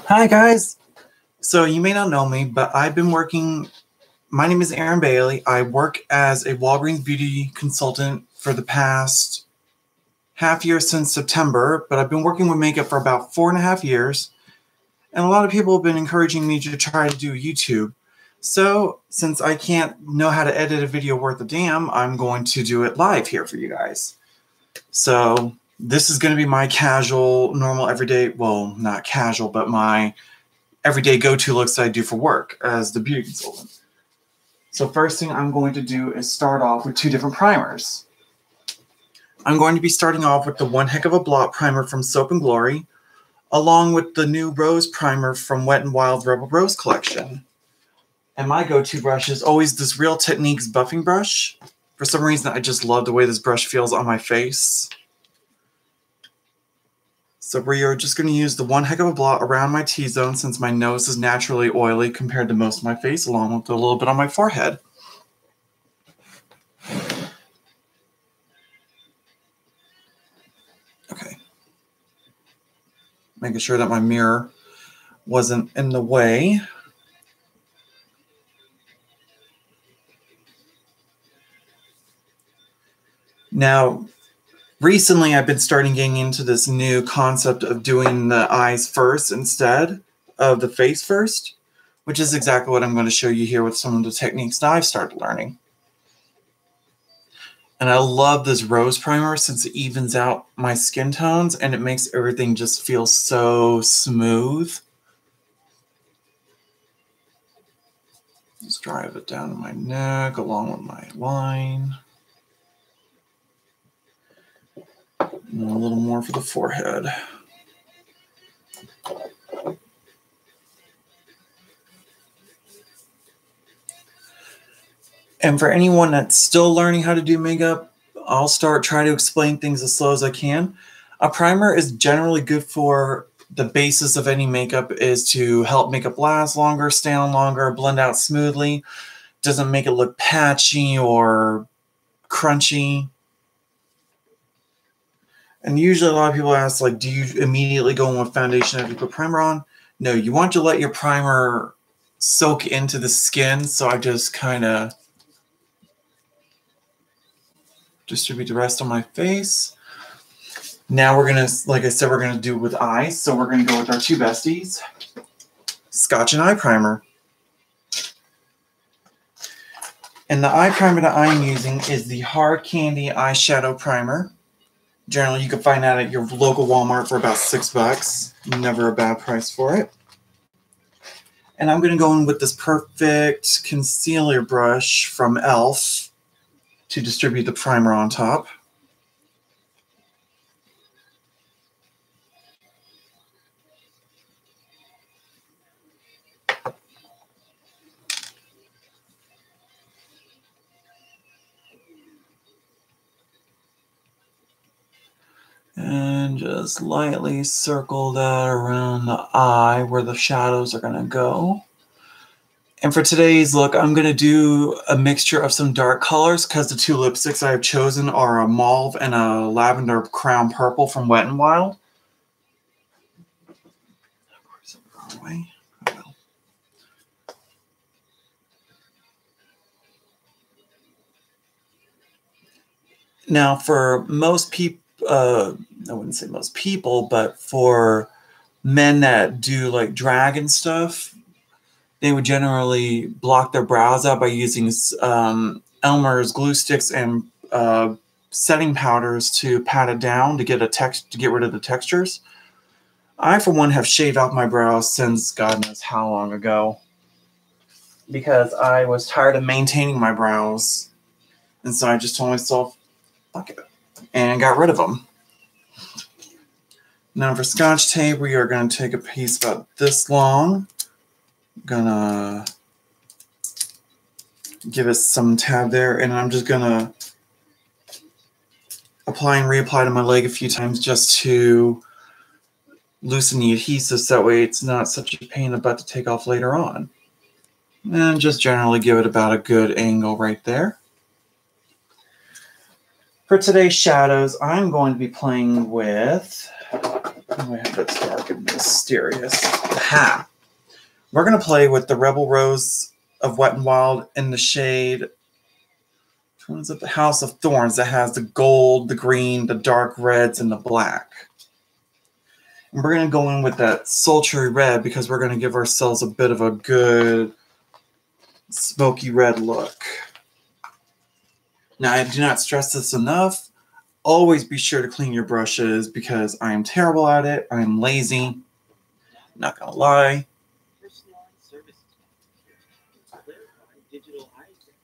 Hi guys. So you may not know me, but I've been working. My name is Aaron Bailey. I work as a Walgreens beauty consultant for the past half year since September, but I've been working with makeup for about 4.5 years. And a lot of people have been encouraging me to try to do YouTube. So since I can't know how to edit a video worth a damn, I'm going to do it live here for you guys. So this is going to be my casual, normal, everyday, well, not casual, but my everyday go-to looks that I do for work as the beauty consultant. So first thing I'm going to do is start off with two different primers. I'm going to be starting off with the One Heck of a Blot primer from Soap & Glory, along with the new Rose primer from Wet n Wild Rebel Rose collection. And my go-to brush is always this Real Techniques buffing brush. For some reason, I just love the way this brush feels on my face. So we are just going to use the One Heck of a Blot around my T-zone since my nose is naturally oily compared to most of my face, along with a little bit on my forehead. Okay. Making sure that my mirror wasn't in the way. Now, recently, I've been getting into this new concept of doing the eyes first instead of the face first, which is exactly what I'm going to show you here with some of the techniques that I've started learning. And I love this Rose primer since it evens out my skin tones and it makes everything just feel so smooth. Just drive it down to my neck along with my line. And a little more for the forehead. And for anyone that's still learning how to do makeup, I'll try to explain things as slow as I can. A primer is generally good for the basis of any makeup is to help makeup last longer, stay on longer, blend out smoothly. Doesn't make it look patchy or crunchy. And usually a lot of people ask, like, do you immediately go in with foundation after you put primer on? No, you want to let your primer soak into the skin. So I just kind of distribute the rest on my face. Now we're going to, like I said, we're going to do it with eyes. So we're going to go with our two besties, Scotch and Eye Primer. And the eye primer that I'm using is the Hard Candy Eyeshadow Primer. Generally, you can find that at your local Walmart for about $6. Never a bad price for it. And I'm going to go in with this perfect concealer brush from e.l.f. to distribute the primer on top. And just lightly circle that around the eye where the shadows are going to go. And for today's look, I'm going to do a mixture of some dark colors because the two lipsticks I have chosen are a mauve and a lavender crown purple from Wet n Wild. Where's it the wrong way? Oh, well. Now, for most people, I wouldn't say most people, but for men that do like drag and stuff, they would generally block their brows out by using Elmer's glue sticks and setting powders to pat it down to get rid of the textures. I, for one, have shaved off my brows since God knows how long ago because I was tired of maintaining my brows, and so I just told myself, fuck it, and got rid of them. Now for Scotch tape, we are going to take a piece about this long. Gonna give it some tab there, and I'm just gonna apply and reapply to my leg a few times just to loosen the adhesive so that way it's not such a pain in the butt to take off later on. And just generally give it about a good angle right there. For today's shadows, I'm going to be playing with Oh, I have that's dark and mysterious. Ha! We're going to play with the Rebel Rose of Wet n Wild in the shade, which one's it? The House of Thorns, that has the gold, the green, the dark reds, and the black. And we're going to go in with that sultry red because we're going to give ourselves a bit of a good smoky red look. Now, I do not stress this enough. Always be sure to clean your brushes because I am terrible at it. I'm lazy. Not going to lie.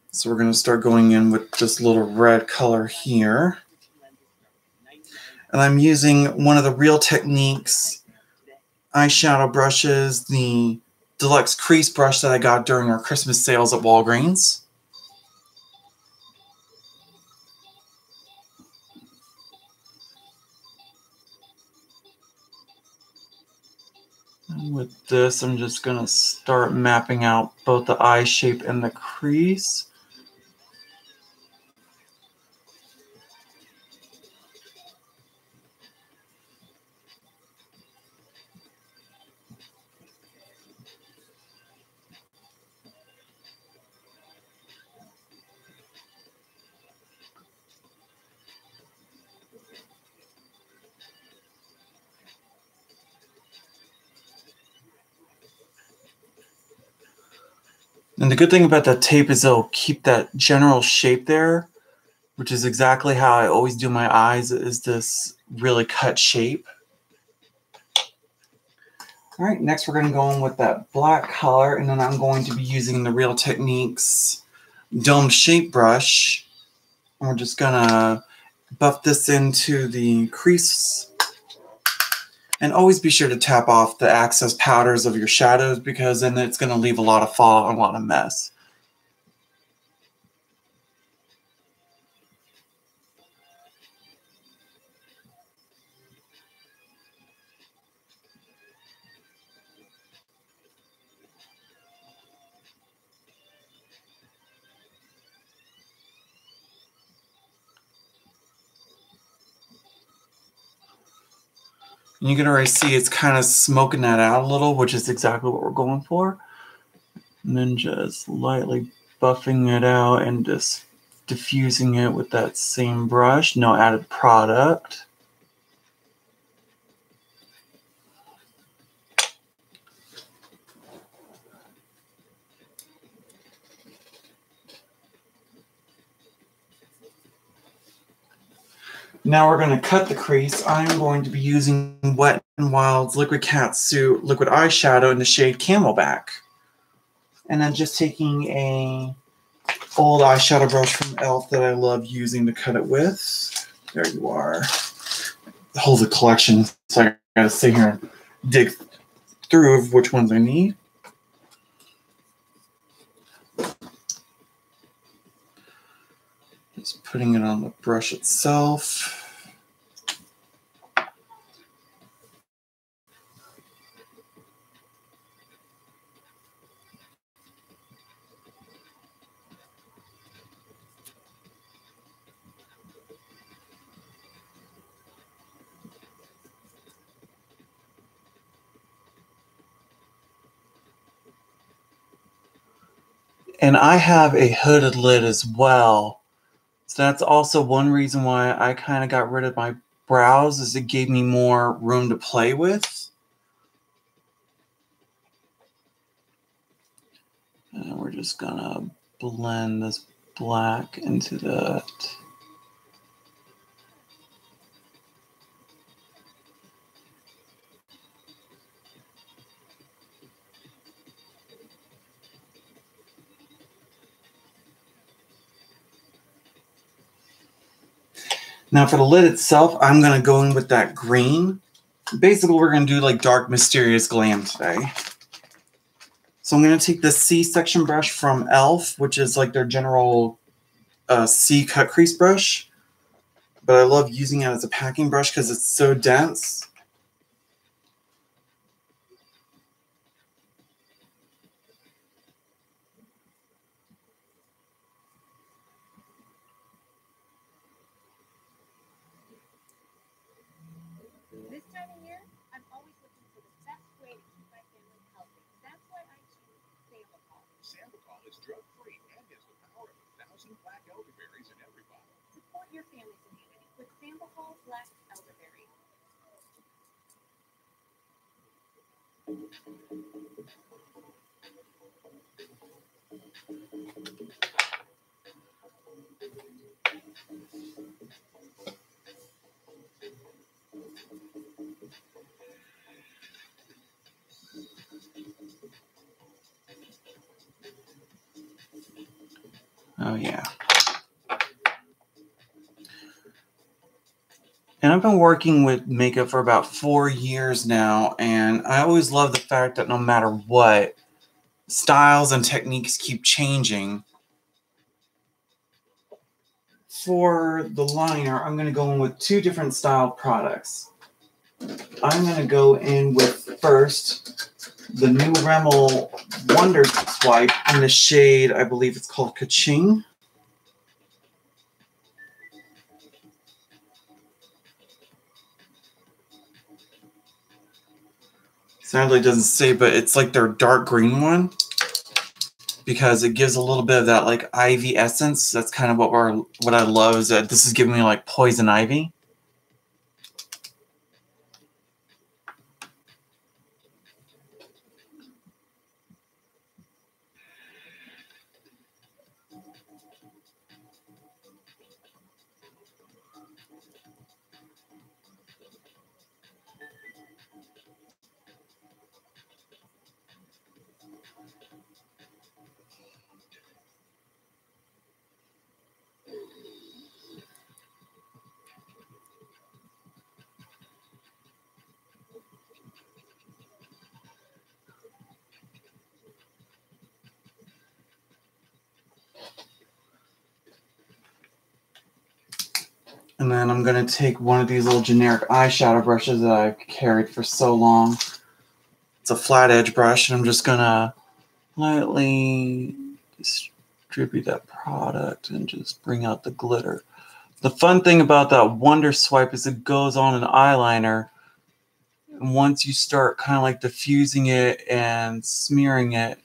So we're going to start going in with this little red color here. And I'm using one of the Real Techniques eyeshadow brushes, the deluxe crease brush that I got during our Christmas sales at Walgreens. And with this, I'm just going to start mapping out both the eye shape and the crease. And the good thing about that tape is it'll keep that general shape there, which is exactly how I always do my eyes, is this really cut shape. All right, next we're going to go in with that black color, and then I'm going to be using the Real Techniques Dome Shape Brush. And we're just going to buff this into the crease. And always be sure to tap off the excess powders of your shadows because then it's going to leave a lot of fallout and a lot of mess. And you can already see it's kind of smoking that out a little, which is exactly what we're going for. And then just lightly buffing it out and just diffusing it with that same brush, no added product. Now we're going to cut the crease. I'm going to be using Wet n Wild's Liquid Catsuit Liquid Eyeshadow in the shade Camelback. And then just taking a old eyeshadow brush from e.l.f. that I love using to cut it with. There you are. The whole of the collection, so I gotta sit here and dig through of which ones I need. Just putting it on the brush itself. And I have a hooded lid as well. So that's also one reason why I kind of got rid of my brows, is it gave me more room to play with. And we're just gonna blend this black into that. Now for the lid itself, I'm going to go in with that green. Basically, we're going to do like dark, mysterious glam today. So I'm going to take the C section brush from e.l.f., which is like their general C cut crease brush. But I love using it as a packing brush because it's so dense. This time of year, Support your family's immunity with Sambucol Flex Elderberry. Oh, yeah. And I've been working with makeup for about 4 years now, and I always love the fact that no matter what, styles and techniques keep changing. For the liner, I'm going to go in with 2 different style products. I'm going to go in with first the new Rimmel Wonder Swipe in the shade, I believe it's called Kaching. Sadly, it doesn't say, but it's like their dark green one because it gives a little bit of that like ivy essence. That's kind of what I love is that this is giving me like poison ivy. And then I'm going to take one of these little generic eyeshadow brushes that I've carried for so long. It's a flat edge brush, and I'm just going to lightly distribute that product and just bring out the glitter. The fun thing about that Wonder Swipe is it goes on an eyeliner. And once you start kind of like diffusing it and smearing it,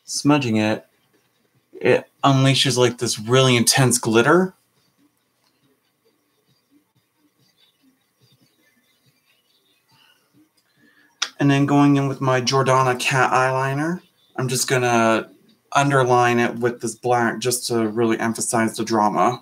smudging it, it unleashes like this really intense glitter. And then going in with my Jordana Cat eyeliner, I'm just going to underline it with this black just to really emphasize the drama.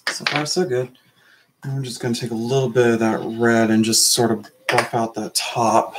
So far, so good. I'm just going to take a little bit of that red and just sort of buff out that top.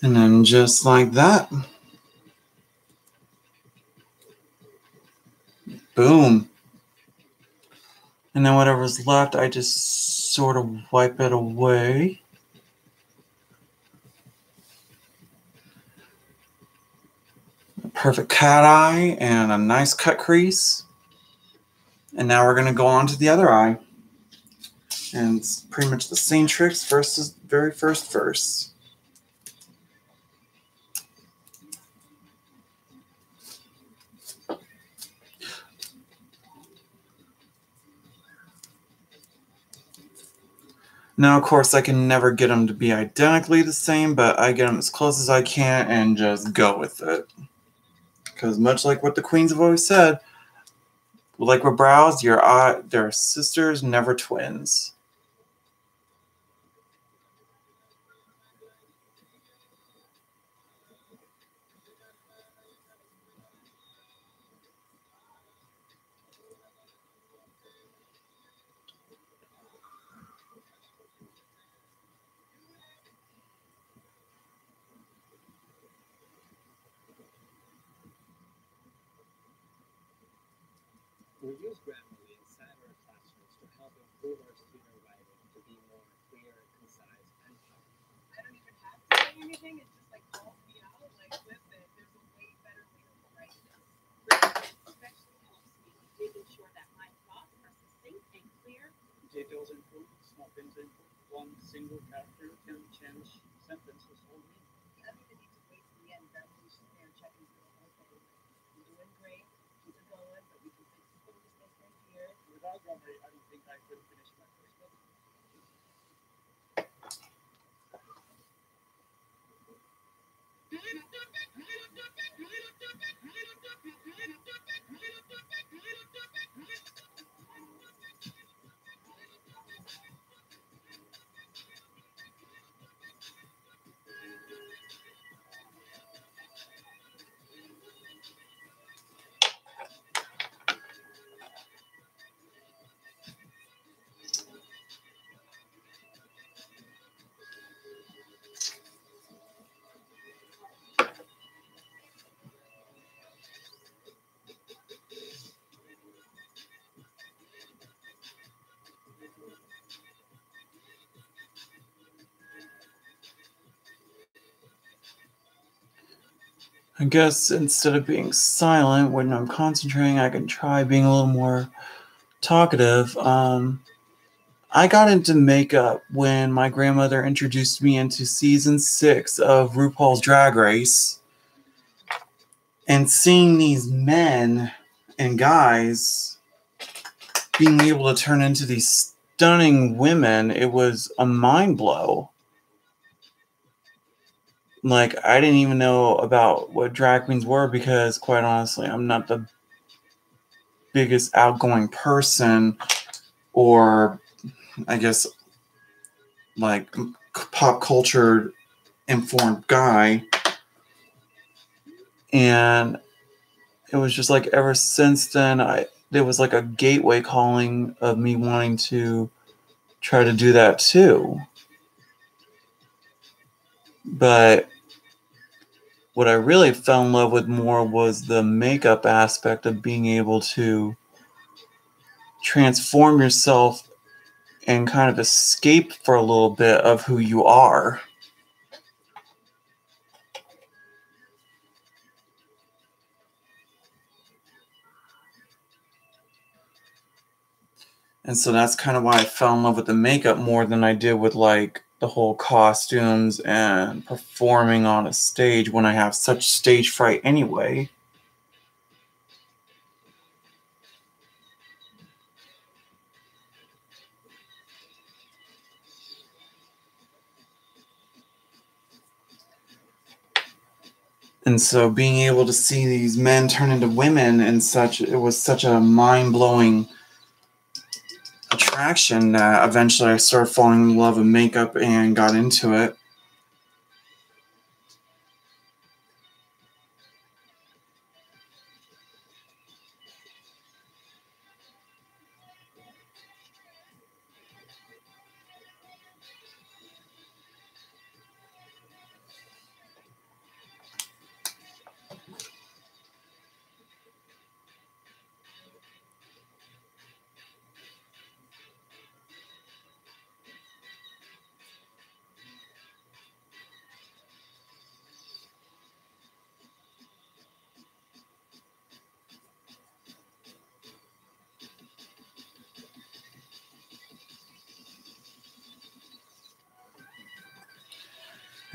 And then just like that. Boom. And then whatever's left, I just sort of wipe it away. A perfect cat eye and a nice cut crease. And now we're going to go on to the other eye. And it's pretty much the same tricks versus very first. Now, of course, I can never get them to be identically the same, but I get them as close as I can and just go with it. Because much like what the queens have always said, like with brows, they're sisters, never twins. We use Grammarly inside our classrooms to help improve our student writing to be more clear, concise, and powerful. I don't even have to say anything. It just like calls me out. Like, listen, there's a way better way to write this. Especially helps me making sure that my thoughts are succinct and clear. Details improve, small things improve. One single character can change sentences whole meaning. You don't even need to wait till the end. Rather than just there checking through the whole thing. You're doing great. Keep it going, but we can fix some mistakes right here. Without Grammarly, I don't think I could finish my first book. I guess instead of being silent when I'm concentrating, I can try being a little more talkative. I got into makeup when my grandmother introduced me into season 6 of RuPaul's Drag Race. And seeing these men and guys being able to turn into these stunning women, it was a mind blow. Like, I didn't even know about what drag queens were because, quite honestly, I'm not the biggest outgoing person or, I guess, like, pop culture informed guy. And it was just like ever since then, there was like a gateway calling of me wanting to try to do that too. But what I really fell in love with more was the makeup aspect of being able to transform yourself and kind of escape for a little bit of who you are. And so that's kind of why I fell in love with the makeup more than I did with like the whole costumes and performing on a stage when I have such stage fright anyway. And so being able to see these men turn into women and such, it was such a mind-blowing attraction that eventually I started falling in love with makeup and got into it.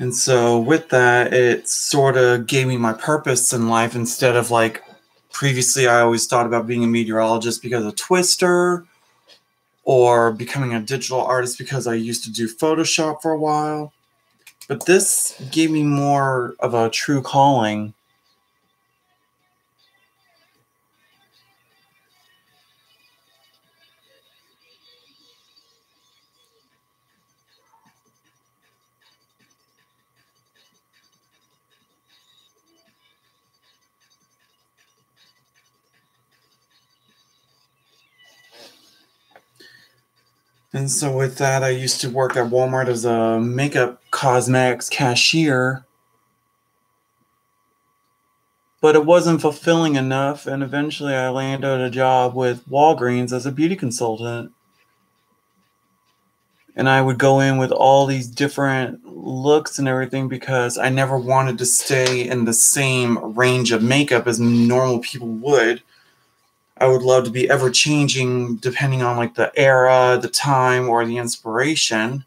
And so with that, it sort of gave me my purpose in life instead of like previously I always thought about being a meteorologist because of Twister or becoming a digital artist because I used to do Photoshop for a while. But this gave me more of a true calling And so with that, I used to work at Walmart as a makeup cosmetics cashier. But it wasn't fulfilling enough, and eventually I landed a job with Walgreens as a beauty consultant. And I would go in with all these different looks and everything because I never wanted to stay in the same range of makeup as normal people would. I would love to be ever changing depending on like the era, the time, or the inspiration.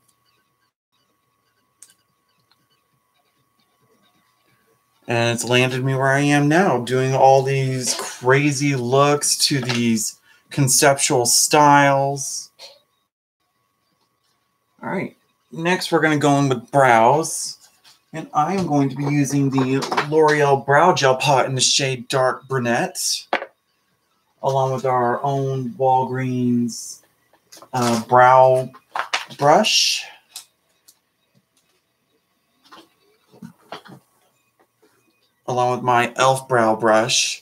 And it's landed me where I am now, doing all these crazy looks to these conceptual styles. All right, next we're going to go in with brows. And I am going to be using the L'Oreal Brow Gel Pot in the shade Dark Brunette, along with our own Walgreens brow brush. Along with my e.l.f. brow brush.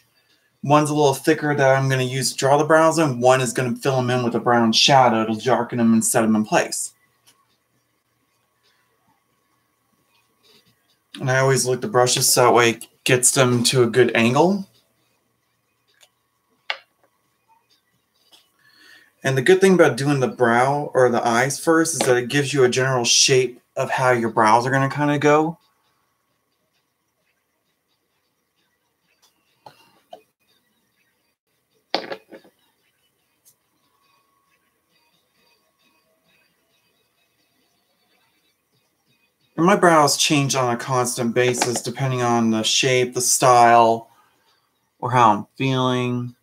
One's a little thicker that I'm going to use to draw the brows in. One is going to fill them in with a brown shadow to darken them and set them in place. And I always look at the brushes so that way it gets them to a good angle. And the good thing about doing the brow or the eyes first is that it gives you a general shape of how your brows are going to kind of go. And my brows change on a constant basis depending on the shape, the style, or how I'm feeling.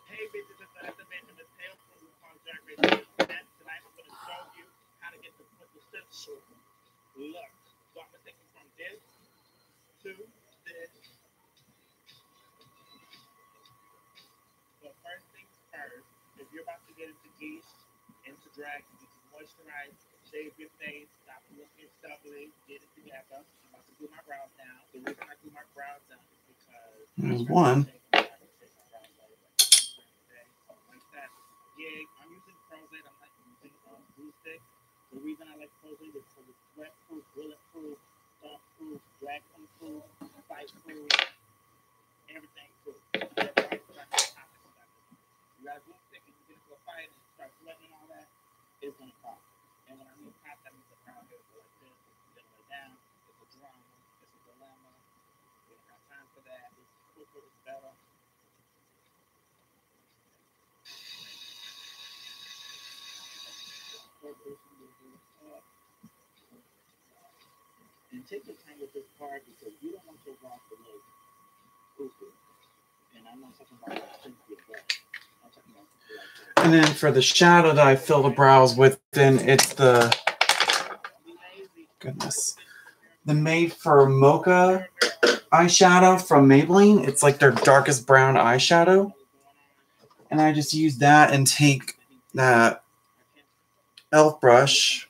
Hey, bitches, it's the estimation of tail from on Jack Race. And tonight I'm going to show you how to get the quintessential look. So I'm going to take you from this to this. So first things first, if you're about to get into geese, into drag, you need to moisturize, shave your face, stop looking stubbly, get it together. I'm about to glue my brows down. The reason I glue my brows down is because There's one. I'm using Prozade. I'm not using glue stick. The reason I like Prozade is because it's sweat-proof, bullet-proof, stuff-proof, drag-proof, fight-proof, everything-proof. You got a glue stick and you get into a fight and start sweating and all that, it's going to pop. And when I mean pop, that means the crowd here go like this, then lay down. It's a drama. It's a dilemma. We don't have time for that. It's quicker. It's better. And take your time with this part because you don't want your brows to look goofy. And I'm not talking about simply that. I'm talking about like that. And then for the shadow that I fill the brows with, then it's the, goodness, the Made for Mocha eyeshadow from Maybelline. It's like their darkest brown eyeshadow. And I just use that and take that e.l.f. brush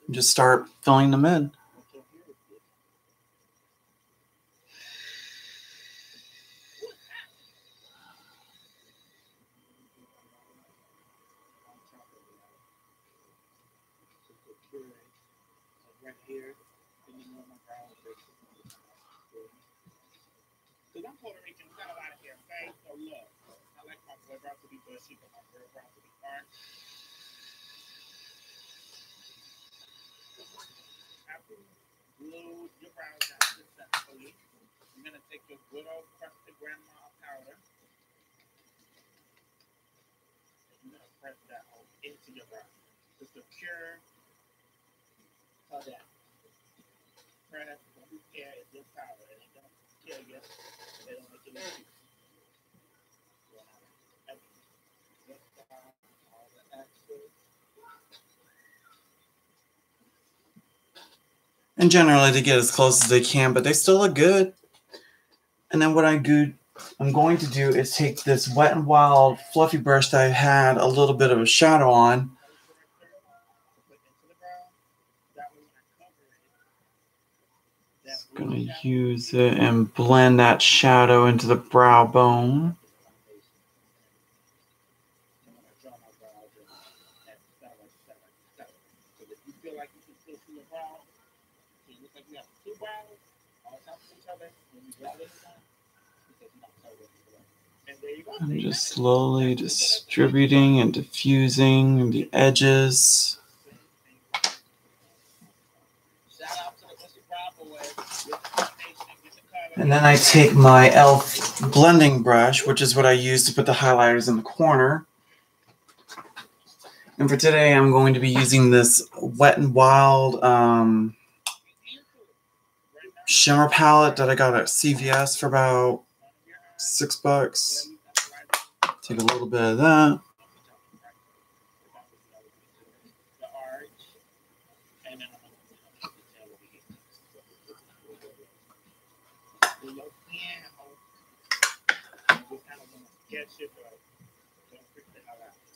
and just start filling them in. Because I'm Puerto Rican, we got a lot of hair, okay? So look, I like my boy brows to be bushy, but my girl brows to be arched. After you glue your brows down successfully, you're going to take your good old crusted grandma powder. And you're going to press that into your brow. Just a pure down. Press, don't be scared, it's just powder. It ain't going to kill you. They don't make you look cute. All the extras. And generally they get as close as they can, but they still look good. And then what I I'm going to do is take this Wet n Wild fluffy brush that I had a little bit of a shadow on. Just going to use it and blend that shadow into the brow bone. I'm just slowly distributing and diffusing the edges. And then I take my e.l.f. blending brush, which is what I use to put the highlighters in the corner. And for today, I'm going to be using this Wet n Wild shimmer palette that I got at CVS for about $6. Take a little bit of that.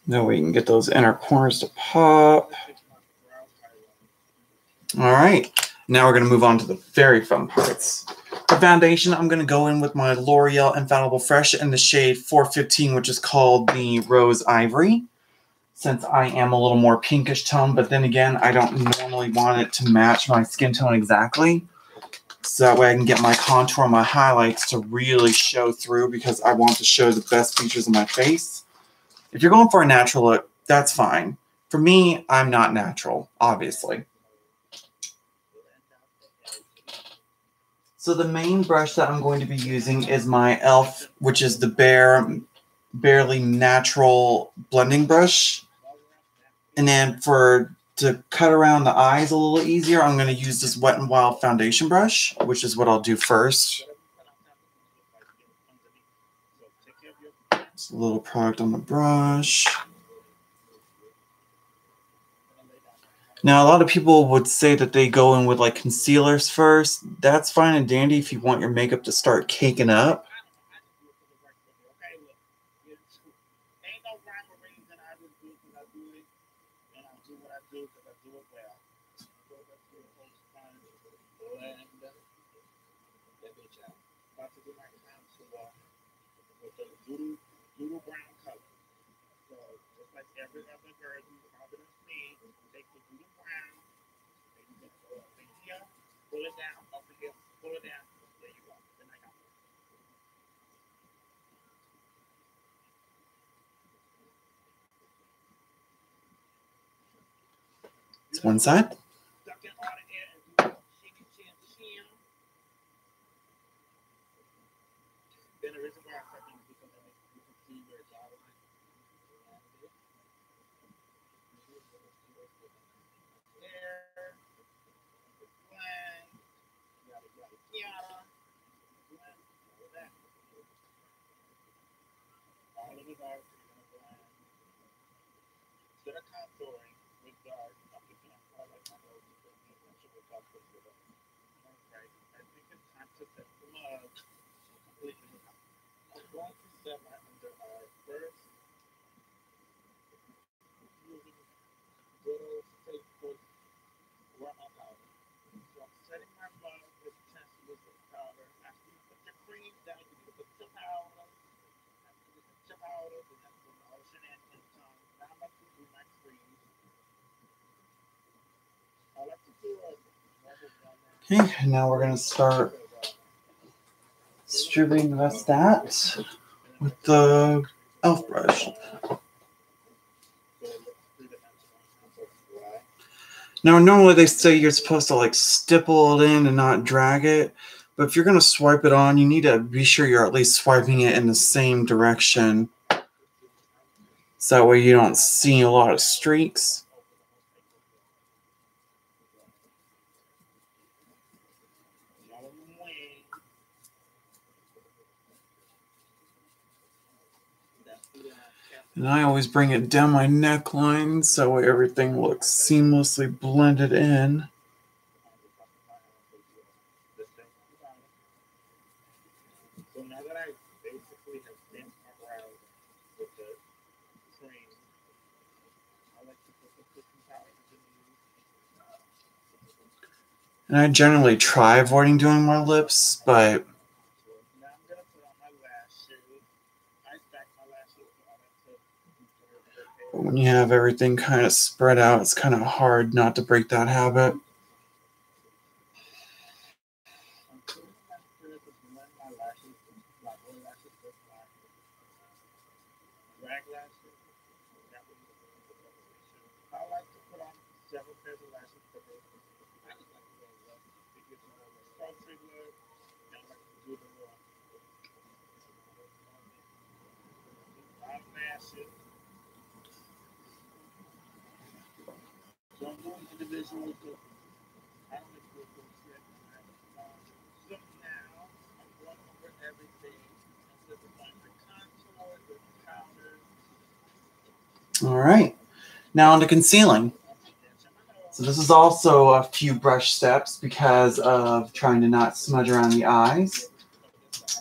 Then we can get those inner corners to pop. All right, now we're going to move on to the very fun parts. For foundation, I'm going to go in with my L'Oreal Infallible Fresh in the shade 415, which is called the Rose Ivory, since I am a little more pinkish tone, but then again, I don't normally want it to match my skin tone exactly. So that way I can get my contour and my highlights to really show through, because I want to show the best features of my face. If you're going for a natural look, that's fine. For me, I'm not natural, obviously. So the main brush that I'm going to be using is my e.l.f., which is the Barely Natural blending brush. And then to cut around the eyes a little easier, I'm going to use this Wet n Wild foundation brush, which is what I'll do first. Just a little product on the brush. Now, a lot of people would say that they go in with like concealers first. That's fine and dandy if you want your makeup to start caking up. Pull it down, up here, pull it down. There you go. Then I got it. It's one side. Then the reason why I think because you can see where it's all like. All of the dark, instead of contouring with dark, I'm just going to highlight my nose with the dark with it. Okay, I think it's time to set the mug completely. I'm going to set my under eye first. Using good old fake voice where my powder. So I'm setting my mug with translucent powder. After you put your cream down, you need to put your powder. After you put your powder, then that's when the ocean and tongue. Now I'm about to do my cream. I like to do it. Okay, now we're going to start distributing the rest of that with the e.l.f. brush. Now, normally they say you're supposed to like stipple it in and not drag it, but if you're going to swipe it on, you need to be sure you're at least swiping it in the same direction. So that way you don't see a lot of streaks. And I always bring it down my neckline so everything looks seamlessly blended in. So now that I And I generally try avoiding doing my lips, but Now I'm gonna put on my lashes. I stack my lashes so I like to when you have everything kind of spread out, it's kind of hard not to break that habit. I'm putting mascara to blend my lashes, my lower lashes with my rag lashes. That would be I like to put on several pairs of lashes because I just like to go look. It gives me a more sultry look. And I like to do the more long lashes. So I'm doing individual looks. I don't like to do a strip. So now I'm going over everything. I'm just applying the contour, the powder. All right. Now on to concealing. So this is also a few brush steps because of trying to not smudge around the eyes.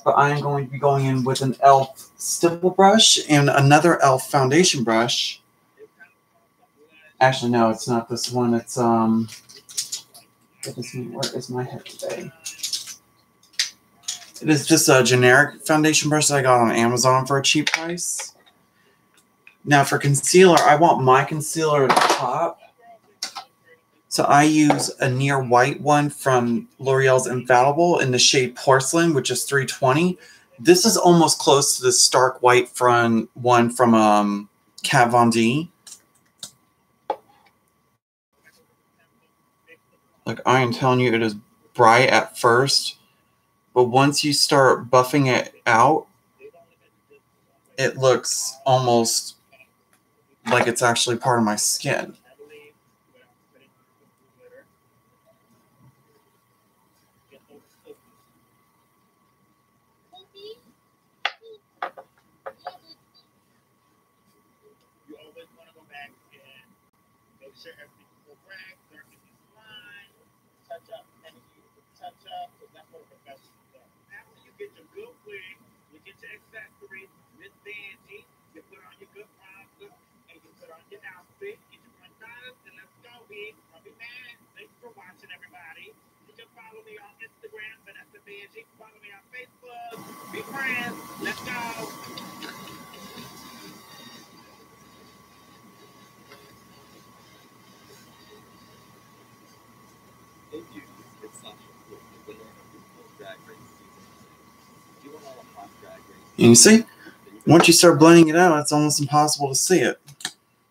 But I am going to be going in with an e.l.f. stipple brush and another e.l.f. foundation brush. Actually, no, it's not this one. It's where is my head today? It is just a generic foundation brush that I got on Amazon for a cheap price. Now for concealer, I want my concealer at the top. So I use a near white one from L'Oreal's Infallible in the shade Porcelain, which is 320. This is almost close to the stark white one from Kat Von D. Like I am telling you, it is bright at first, but once you start buffing it out, it looks almost like it's actually part of my skin. You always want to go back and make sure everything's correct, everything's fine, touch up anything you can touch up, because that's what a professional does. After you get your good wig, you get your accessories, Miss Vanjie, you put on your good bronzer, and you put on your outfit, get your Pocahontas, and let's go, big. Don't be mad. Thanks for watching, everybody. You can follow me on Instagram, Vanessa Vanjie. Follow me on Facebook. Be friends. Let's go. Hey beauties, it's Sasha, the winner of RuPaul's Drag Race Season 6. Do you want all the hot drag race? And you see, once you start blending it out, it's almost impossible to see it. And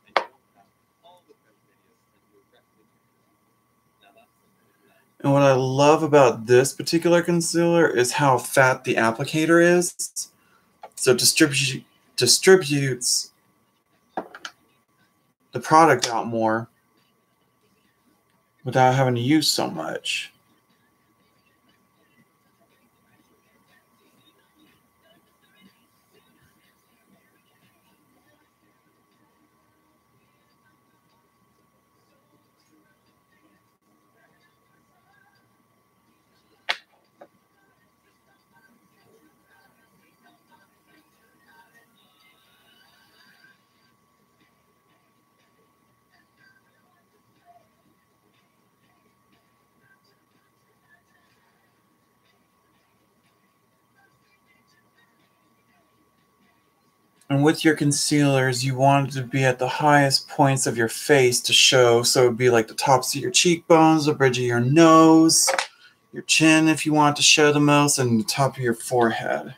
you don't have all the fresh videos that you directly. Now that's something nice. And what I love about this particular concealer is how fat the applicator is. So it distributes the product out more without having to use so much. And with your concealers, you want it to be at the highest points of your face to show. So it would be like the tops of your cheekbones, the bridge of your nose, your chin if you want to show the most, and the top of your forehead.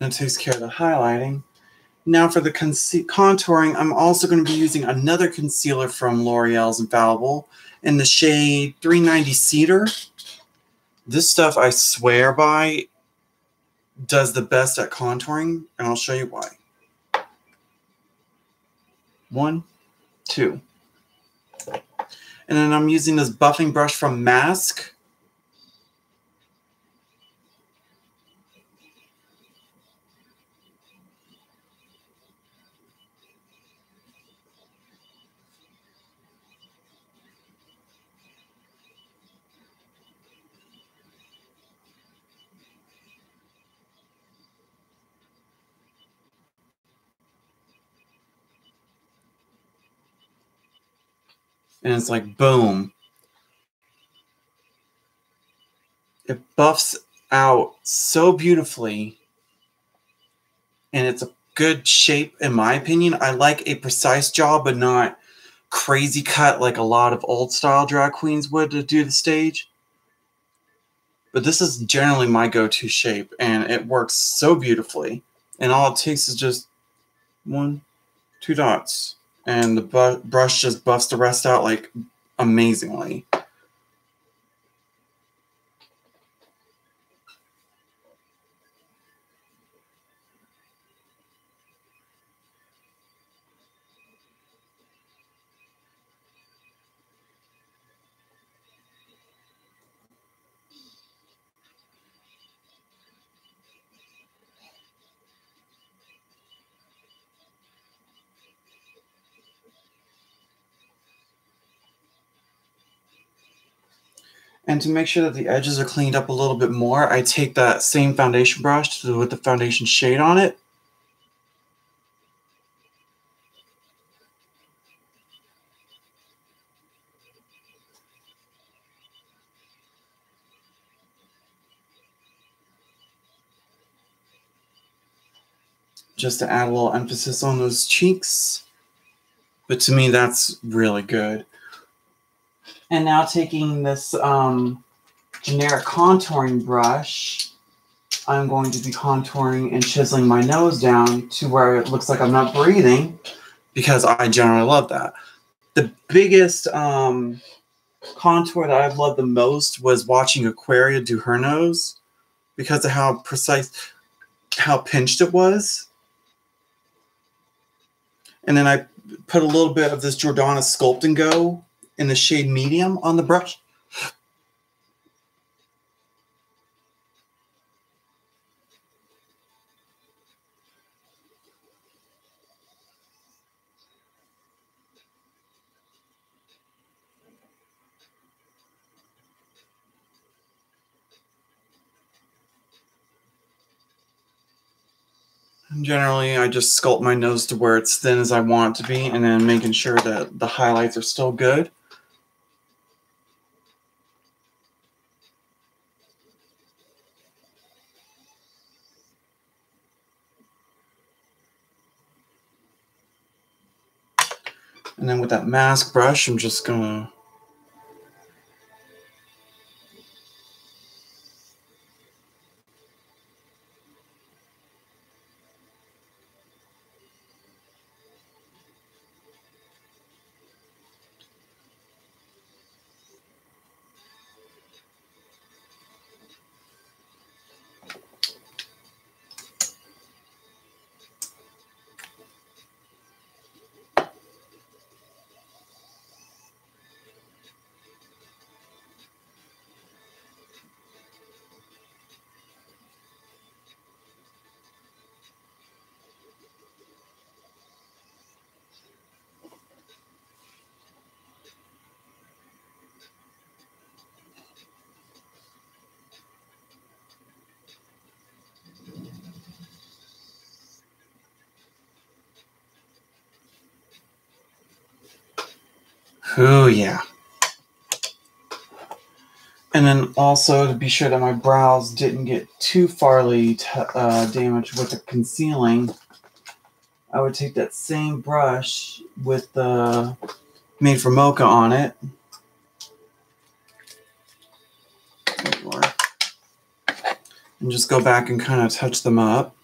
And it takes care of the highlighting. Now for the contouring, I'm also going to be using another concealer from L'Oreal's Infallible in the shade 390 Cedar. This stuff, I swear by, does the best at contouring, and I'll show you why. 1, 2. And then I'm using this buffing brush from Mask. And it's like, boom. It buffs out so beautifully. And it's a good shape, in my opinion. I like a precise job, but not crazy cut like a lot of old style drag queens would to do the stage. But this is generally my go-to shape, and it works so beautifully. And all it takes is just 1, 2 dots. And the brush just buffs the rest out like amazingly. And to make sure that the edges are cleaned up a little bit more, I take that same foundation brush with the foundation shade on it. Just to add a little emphasis on those cheeks. But to me, that's really good. And now taking this generic contouring brush, I'm going to be contouring and chiseling my nose down to where it looks like I'm not breathing, because I generally love that. The biggest contour that I've loved the most was watching Aquaria do her nose, because of how precise, how pinched it was. And then I put a little bit of this Jordana Sculpt and Go in the shade medium on the brush. Generally, I just sculpt my nose to where it's thin as I want it to be, and then making sure that the highlights are still good. And then with that mask brush, I'm just gonna oh yeah. And then also to be sure that my brows didn't get too farly damaged with the concealing, I would take that same brush with the Made for Mocha on it. And just go back and kind of touch them up.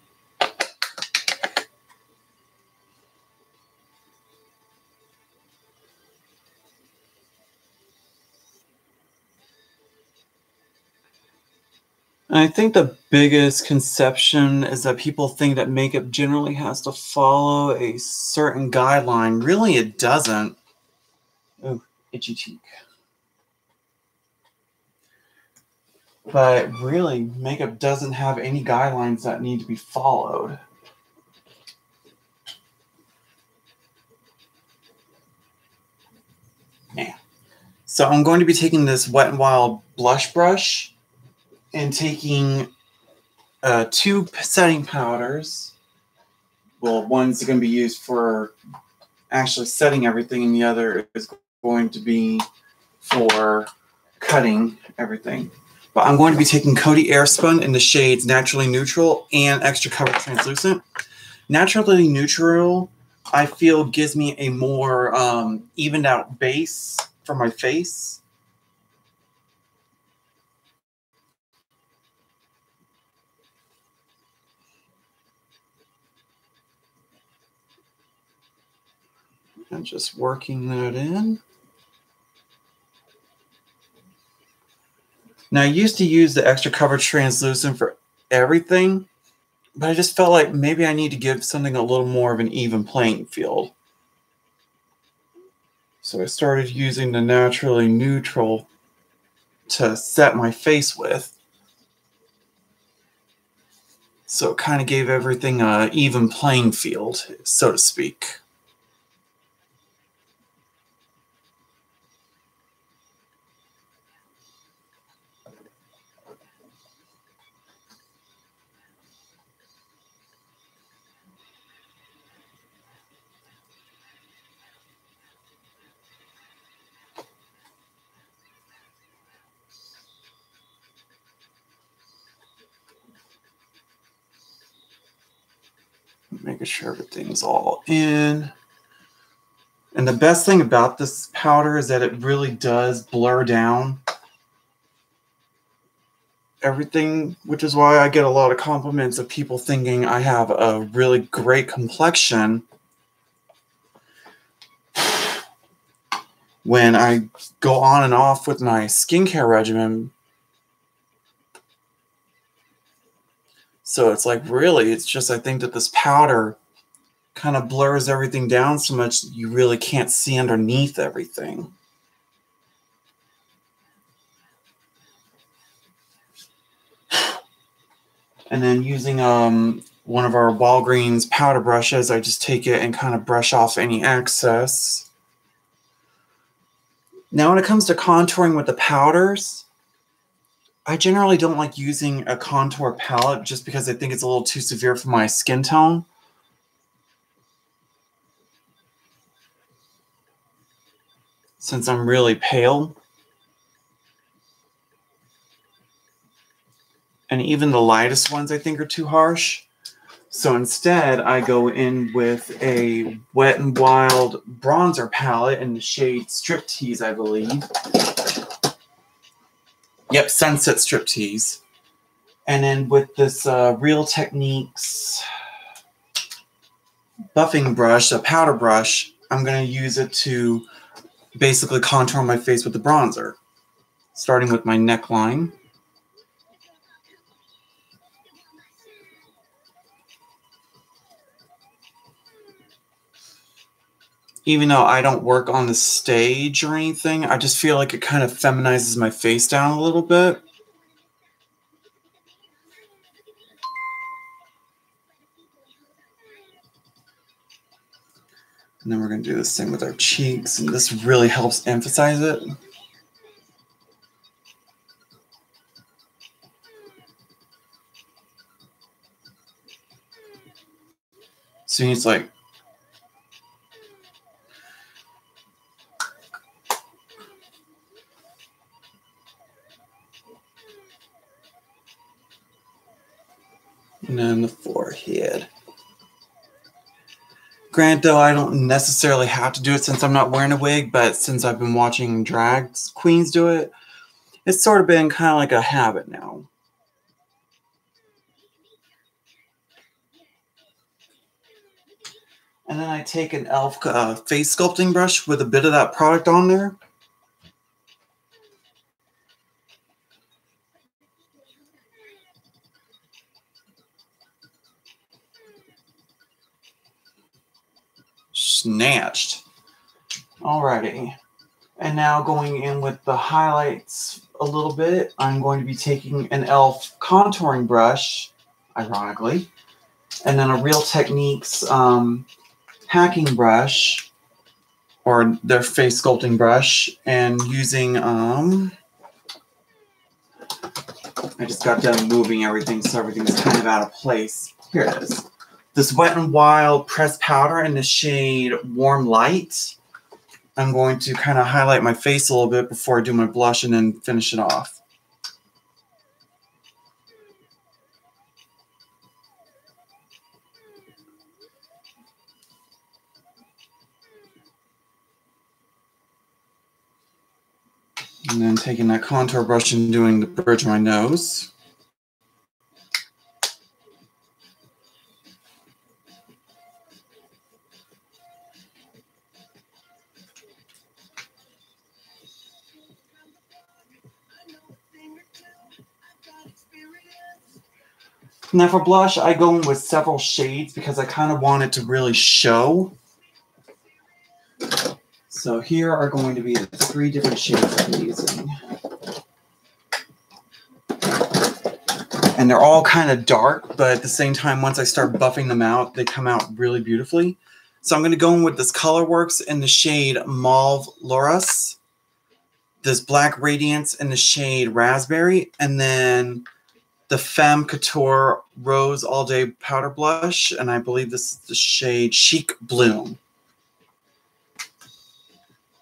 I think the biggest conception is that people think that makeup generally has to follow a certain guideline. Really, it doesn't. Oh, itchy cheek. But really, makeup doesn't have any guidelines that need to be followed. Yeah. So I'm going to be taking this Wet n Wild blush brush and taking 2 setting powders. Well, one's going to be used for actually setting everything, and the other is going to be for cutting everything. But I'm going to be taking Coty Airspun in the shades Naturally Neutral and Extra Cover Translucent. Naturally Neutral, I feel, gives me a more evened out base for my face. I'm just working that in. Now, I used to use the Extra Cover Translucent for everything, but I just felt like maybe I need to give something a little more of an even playing field. So I started using the Naturally Neutral to set my face with. So it kind of gave everything an even playing field, so to speak. Making sure everything's all in. And the best thing about this powder is that it really does blur down everything, which is why I get a lot of compliments of people thinking I have a really great complexion when I go on and off with my skincare regimen. So it's like, really, it's just, I think that this powder kind of blurs everything down so much that you really can't see underneath everything. And then using one of our Walgreens powder brushes, I just take it and kind of brush off any excess. Now, when it comes to contouring with the powders, I generally don't like using a contour palette just because I think it's a little too severe for my skin tone. Since I'm really pale. And even the lightest ones I think are too harsh. So instead, I go in with a Wet n Wild bronzer palette in the shade Striptease, I believe. Yep, Sunset Striptease. And then with this Real Techniques buffing brush, a powder brush, I'm going to use it to basically contour my face with the bronzer. Starting with my neckline. Even though I don't work on the stage or anything, I just feel like it kind of feminizes my face down a little bit. And then we're going to do this thing with our cheeks, and this really helps emphasize it. So it's like, and then the forehead. Granted, though, I don't necessarily have to do it since I'm not wearing a wig, but since I've been watching drag queens do it, it's sort of been kind of like a habit now. And then I take an e.l.f. face sculpting brush with a bit of that product on there. snatched. Alrighty. And now going in with the highlights a little bit, I'm going to be taking an e.l.f. contouring brush, ironically, and then a Real Techniques hacking brush, or their face sculpting brush, and using, I just got done moving everything, so everything's kind of out of place. Here it is. This Wet n Wild pressed powder in the shade Warm Light. I'm going to kind of highlight my face a little bit before I do my blush and then finish it off. And then taking that contour brush and doing the bridge of my nose. Now for blush, I go in with several shades because I kind of want it to really show. So here are going to be the 3 different shades I'm using. And they're all kind of dark, but at the same time, once I start buffing them out, they come out really beautifully. So I'm going to go in with this Colorworks in the shade Mauve Loras, this Black Radiance in the shade Raspberry, and then the Femme Couture Rose All Day Powder Blush, and I believe this is the shade Chic Bloom.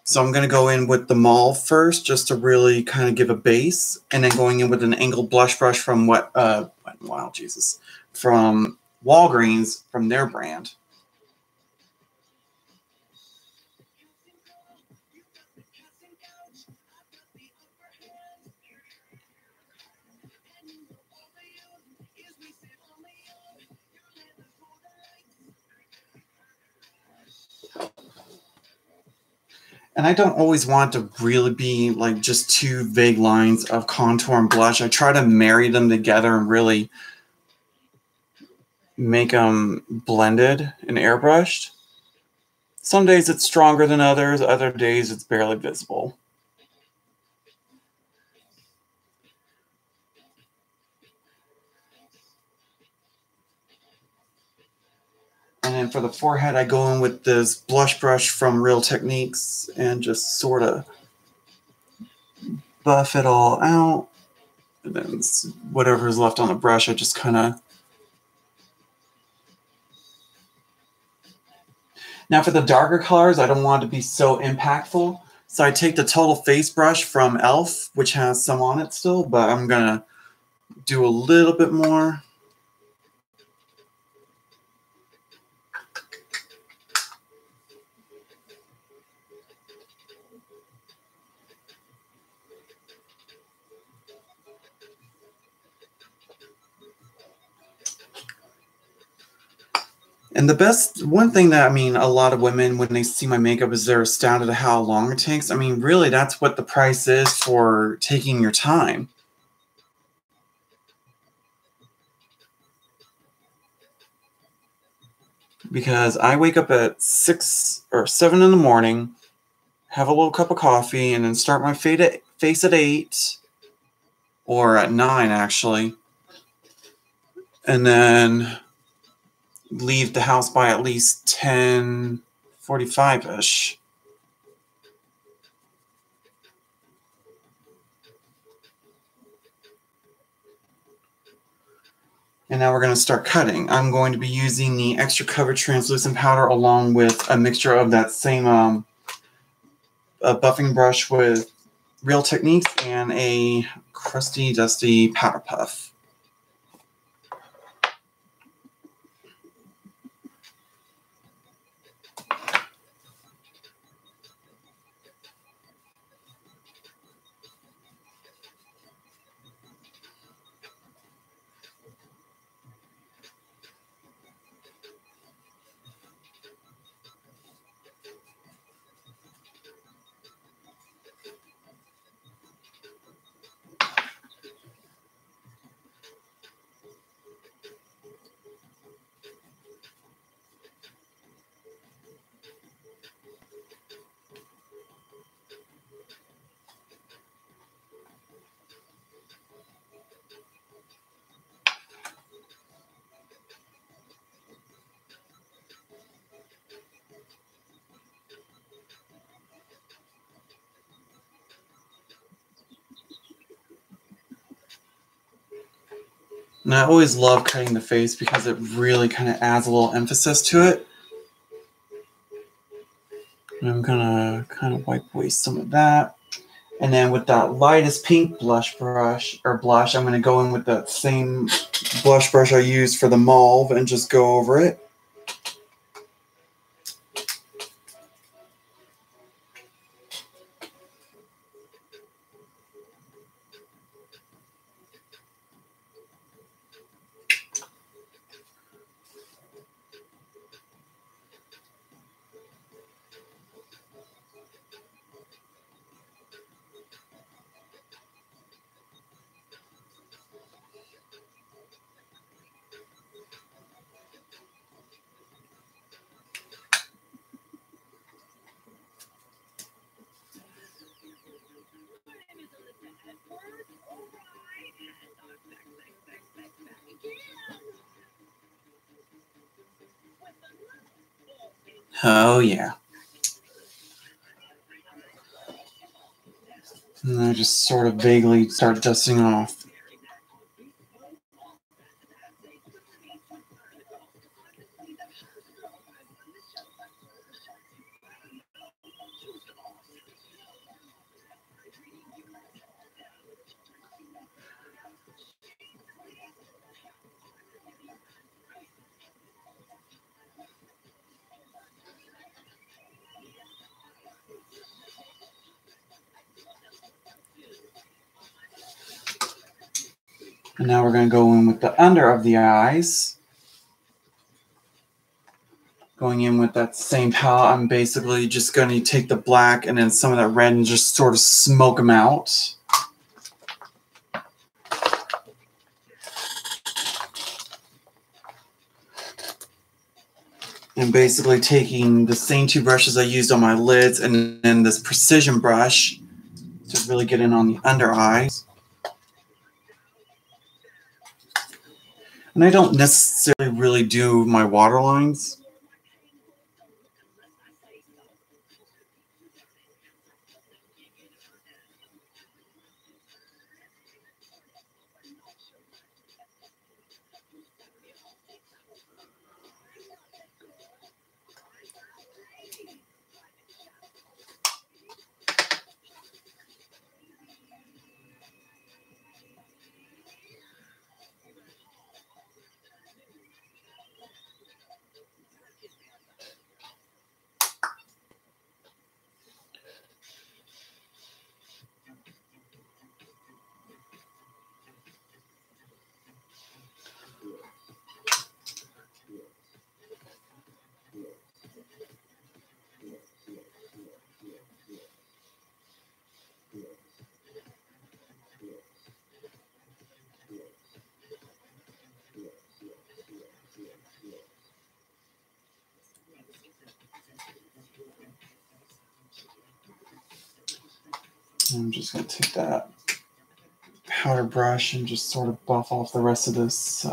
So I'm going to go in with the Mauve first, just to really kind of give a base, and then going in with an angled blush brush from from Walgreens, from their brand. And I don't always want to really be like just 2 vague lines of contour and blush. I try to marry them together and really make them blended and airbrushed. Some days it's stronger than others. Other days it's barely visible. And then for the forehead, I go in with this blush brush from Real Techniques and just sort of buff it all out. And then whatever is left on the brush, I just kind of... Now for the darker colors, I don't want it to be so impactful. So I take the Total Face brush from e.l.f., which has some on it still, but I'm going to do a little bit more. And one thing that, a lot of women, when they see my makeup, is they're astounded at how long it takes. Really, that's what the price is for taking your time. Because I wake up at 6 or 7 in the morning, have a little cup of coffee, and then start my face at 8, or at 9, actually. And then leave the house by at least 10:45-ish. And now we're going to start cutting. I'm going to be using the Extra Cover Translucent Powder along with a mixture of that same buffing brush with Real Techniques and a crusty, dusty powder puff. And I always love cutting the face because it really kind of adds a little emphasis to it. And I'm gonna kind of wipe away some of that. And then with that lightest pink blush, I'm gonna go in with that same blush brush I used for the mauve and just go over it. Oh yeah. And I just sort of vaguely start dusting off. And now we're going to go in with the under of the eyes. Going in with that same palette, I'm basically just going to take the black and then some of that red and just sort of smoke them out. And basically taking the same two brushes I used on my lids and then this precision brush to really get in on the under eyes. And I don't necessarily really do my waterlines. I'm just going to take that powder brush and just sort of buff off the rest of this.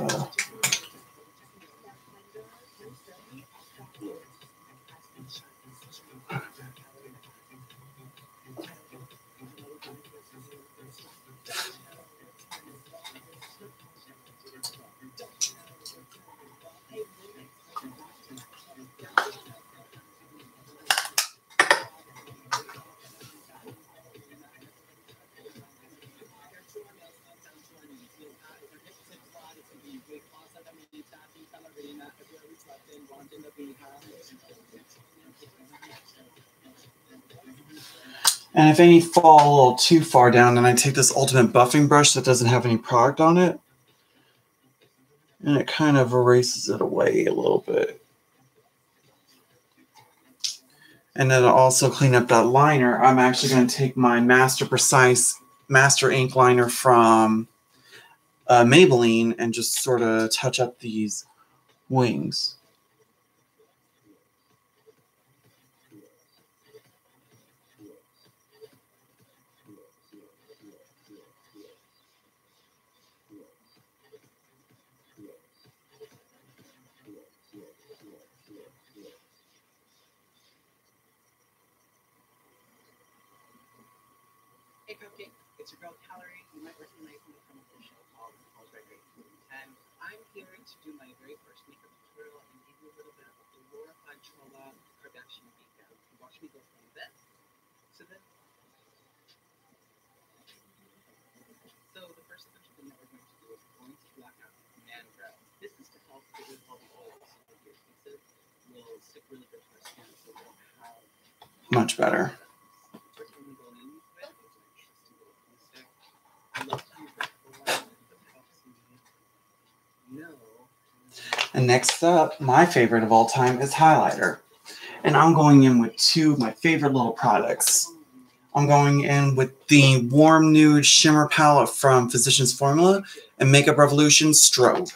And if any fall a little too far down, then I take this Ultimate Buffing brush that doesn't have any product on it. And it kind of erases it away a little bit. And then I'll also clean up that liner. I'm actually going to take my Master Precise Master Ink Liner from Maybelline and just sort of touch up these wings. Hey Cupcake, it's your girl Calorie. You might recognize me from a show called RuPaul's Drag Race. And I'm here to do my very first makeup tutorial and give you a little bit of a glorified Chola Kardashian makeup. Watch me go from this to this. So the first thing that we're going to do is we're going to block out man brows. This is to help get rid of all the oil so that your pieces will stick really good to our skin so we don't have Much better. And next up, my favorite of all time is highlighter. And I'm going in with two of my favorite little products. I'm going in with the Warm Nude Shimmer Palette from Physicians Formula and Makeup Revolution Strobe.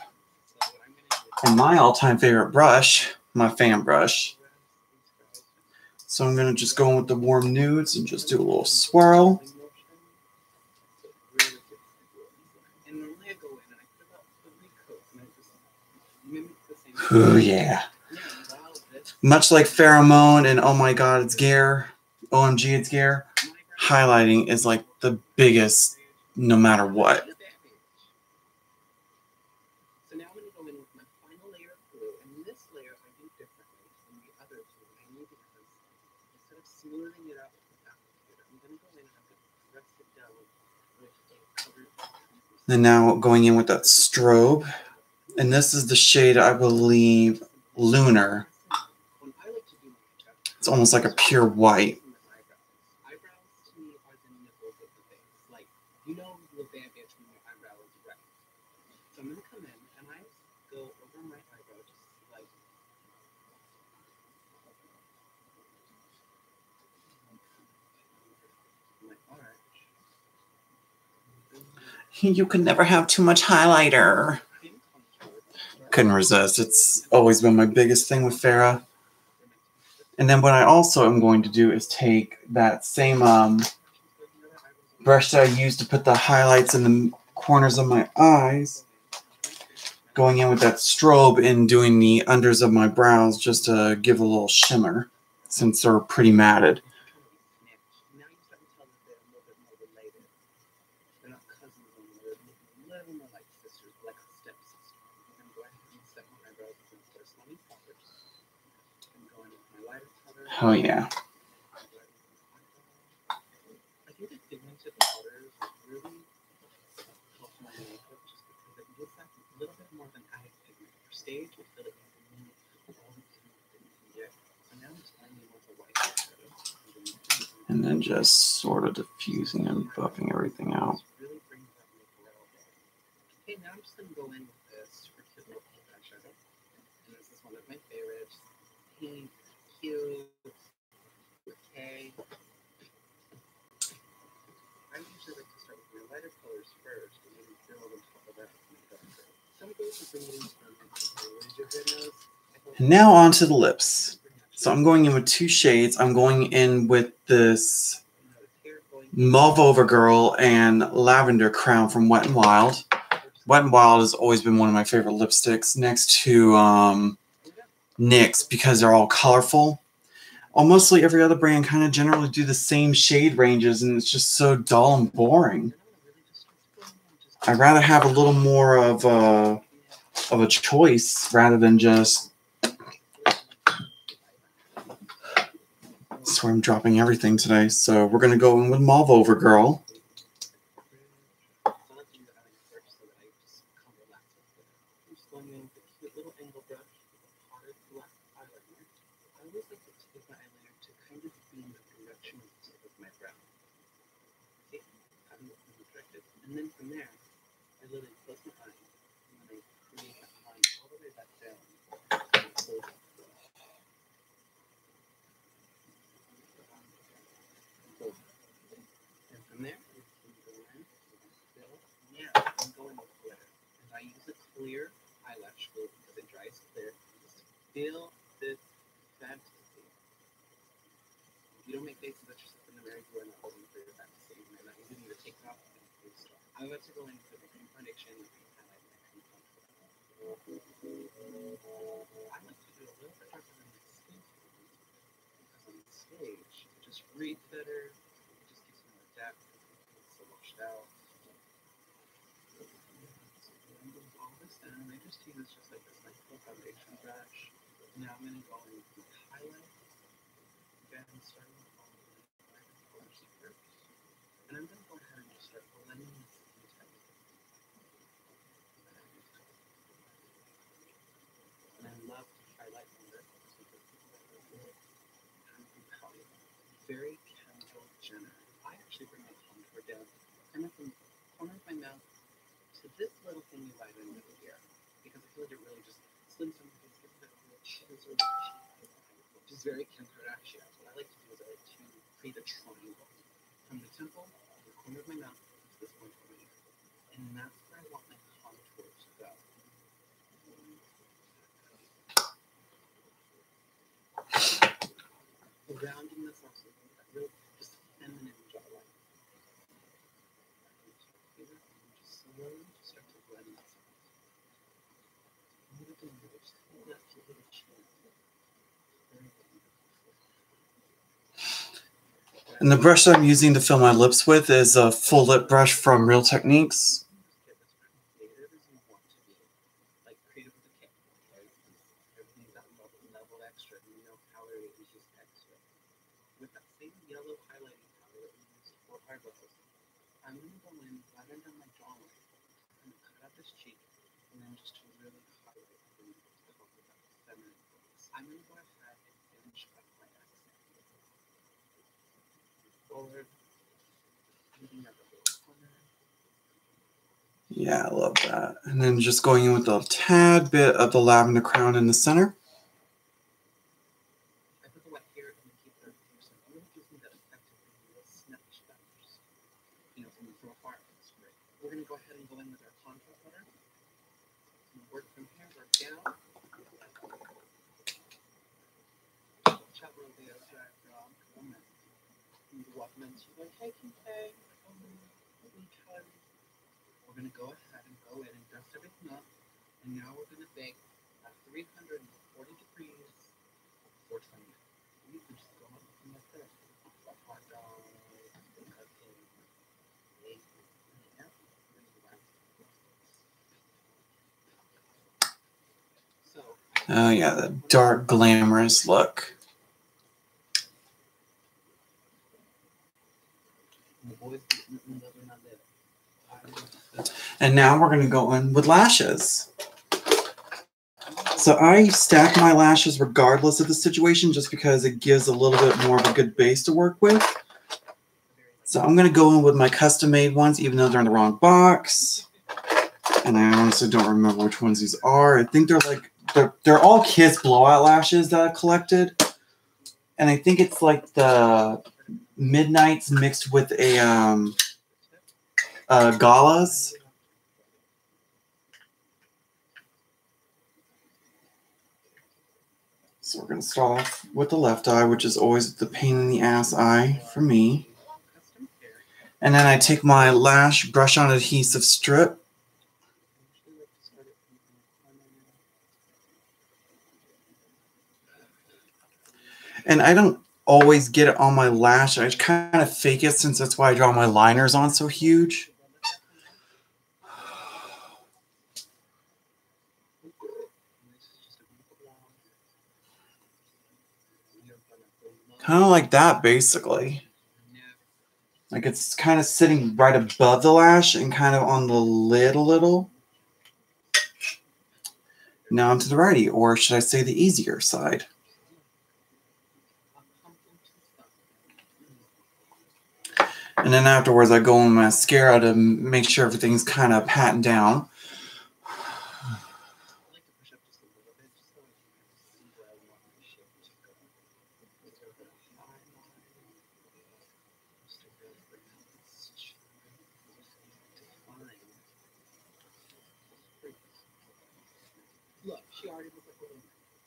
And my all-time favorite brush, my fan brush. So I'm going to just go in with the Warm Nudes and just do a little swirl. Ooh, yeah. Much like Pheromone and Oh My God, It's Gear, OMG, It's Gear, highlighting is like the biggest no matter what. So now I'm going to go in with my final layer of glue, and this layer I do differently from the other two, mainly because instead of smoothing it out with the applicator, I'm going to go in and I'm going to press it down with a covered. And now going in with that strobe. And this is the shade, I believe, Lunar. It's almost like a pure white. Eyebrows to me are the nipples of the face. Like, you know the bad bitch when your eyebrow is right. So I'm going to come in and I go over my eyebrow just like my arch. You can never have too much highlighter. Couldn't resist. It's always been my biggest thing with Farrah. And then what I also am going to do is take that same brush that I used to put the highlights in the corners of my eyes, going in with that strobe and doing the unders of my brows just to give a little shimmer since they're pretty matted. Now you start to tell that they're a little bit more related. They're not cousins anymore. They're a little more like sisters, like a stepsister. I'm going to go ahead and set my eyebrows with my slumming colors. I'm going with my lighter color. Oh yeah. I think the pigment of the colors really helps my makeup just because it gives that little bit more of an added pigment. For stage, I feel like you need all the pigment that you can get. So now I'm starting with a white eyeshadow. And then just sort of diffusing and buffing everything out. Really brings that look well. Okay, now I'm just going to go in with this super cute little pink eyeshadow. And this is one of my favorites. Pink, cute, with K. I usually like to start with my lighter colors first and then build on top of that with my darker. Some girls will bring it into the ridge of their nose. And now on to the lips. So I'm going in with two shades. I'm going in with this Mauve Overgirl and Lavender Crown from Wet n Wild. Wet n Wild has always been one of my favorite lipsticks next to NYX because they're all colorful. Mostly every other brand kind of generally do the same shade ranges and it's just so dull and boring. I'd rather have a little more of a choice rather than just... I swear I'm dropping everything today. So we're going to go in with Mauve Overgirl. And then from there, I literally close my eyes and then I create that line all the way back down. And from there, it's going to go in, fill. Yeah, I'm going with glitter. And I use a clear eyelash glue because it dries clear. Just feel this fantasy. If you don't make faces at yourself in the mirror, you are not holding for your fantasy. And I even need to take it off. I'm about to go in with a cream foundation and highlight my cream foundation. I like to do a little bit darker than my skin because on the stage, it just reads better, it just gives more depth. out. I'm going to all this down. I just use just like this nice little foundation brush. Now I'm going to go in with highlight. Again, starting with all the colors first. And I'm going to go ahead and just start blending this into everything. And I love to highlight under. Very Kendall Jenner. I actually bring my contour down kind of from the corner of my mouth to this little thing right in the middle here. Because I feel like it really just slims on my face, gives it a little chisel, which is very Kim Kardashian. What I like to do is I like to create a triangle from the temple to the corner of my mouth to this point over here. And that's where I want my contour to go. Rounding this also, that real just feminine jawline. Just slowly start to blend this out. And what I'm doing is just hold that to a little chin. And the brush that I'm using to fill my lips with is a full lip brush from Real Techniques. Get as creative as you want to be. Like creative with a K. Right? Everything's that level extra. And you know color is just extra. With that same yellow highlighting powder that we used for eyebrows, I'm going to go in right under my jawline. I'm going to cut out this cheek and then just to really highlight and cover that feminine voice. I'm going to go ahead and finish up my accent. Forward, moving up a little corner. Yeah, I love that. And then just going in with a tad bit of the lavender crown in the center. I put the wet hair and keep the person. It really gives me that effect of being a little snatch feathers. You know, from afar. It's great. We're going to go ahead and go in with our contour powder. Work from here, work down. Chat will be a drag from woman. You walk in and she's like, hey, Kincaid. We're going to go ahead and go in and dust everything up. And now we're going to bake at 340 degrees for 20 minutes. You can just go on and like this. Hot dog, cooking, egg, and so. Oh yeah, the dark, glamorous look. The boys And now we're going to go in with lashes. So I stack my lashes regardless of the situation just because it gives a little bit more of a good base to work with. So I'm going to go in with my custom-made ones, even though they're in the wrong box. And I honestly don't remember which ones these are. I think they're like, they're all Kiss blowout lashes that I collected. And I think it's like the Midnights mixed with a Galas. So we're going to start off with the left eye, which is always the pain in the ass eye for me. And then I take my lash brush on adhesive strip. And I don't always get it on my lash. I kind of fake it since that's why I draw my liners on so huge. Kind of like that, basically. Like it's kind of sitting right above the lash and kind of on the lid a little. Now onto the righty, or should I say the easier side. And then afterwards, I go in mascara to make sure everything's kind of patting down. Look, she already was like,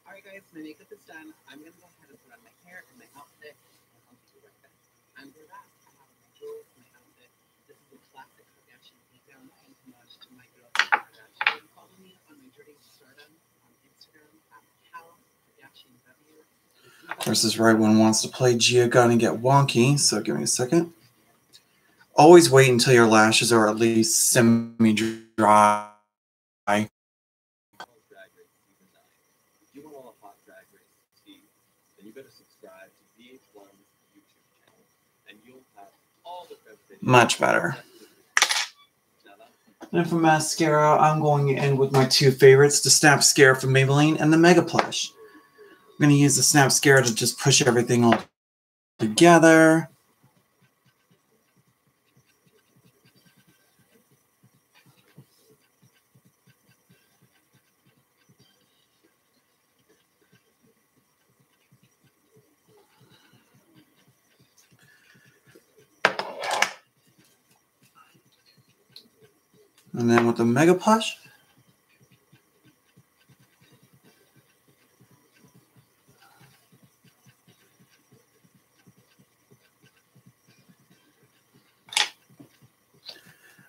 alright guys, my makeup is done. I'm gonna go ahead and put on my hair and my outfit. And I'll do right back. Under that, I have my jewels, my outfit. This is a classic Kardashian gown and homage to my girl Kardashian. Follow me on my journey to stardom on Instagram at KardashianW. Of course, this right one wants to play Gia Gunn and get wonky, so give me a second. Always wait until your lashes are at least semi-dry. Drag Race Season 9. If you want all the hot Drag Race tea, then you better subscribe to VH1's YouTube channel, and you'll have all the best videos. Much better. Now that's And for mascara, I'm going in with my two favorites, the Snap Mascara from Maybelline and the Mega Plush. I'm going to use the Snap Mascara to just push everything all together. And then with the Mega Plush,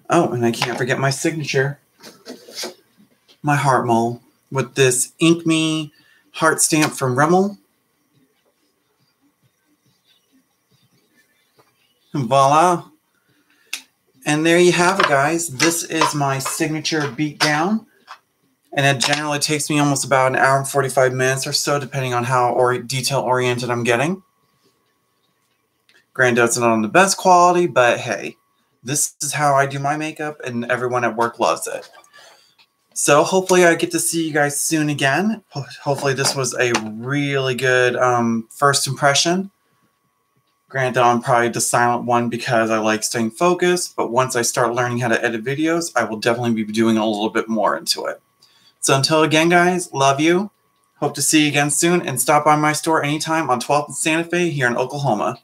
oh, and I can't forget my signature, my heart mole, with this Ink Me heart stamp from Rimmel. And voila. And there you have it, guys. This is my signature beat down. And it generally takes me almost about an hour and 45 minutes or so, depending on how detail-oriented I'm getting. Granted, it's not on the best quality, but hey, this is how I do my makeup, and everyone at work loves it. So hopefully I get to see you guys soon again. Hopefully this was a really good first impression. Granted, I'm probably the silent one because I like staying focused, but once I start learning how to edit videos, I will definitely be doing a little bit more into it. So until again, guys, love you. Hope to see you again soon, and stop by my store anytime on 12th and Santa Fe here in Oklahoma.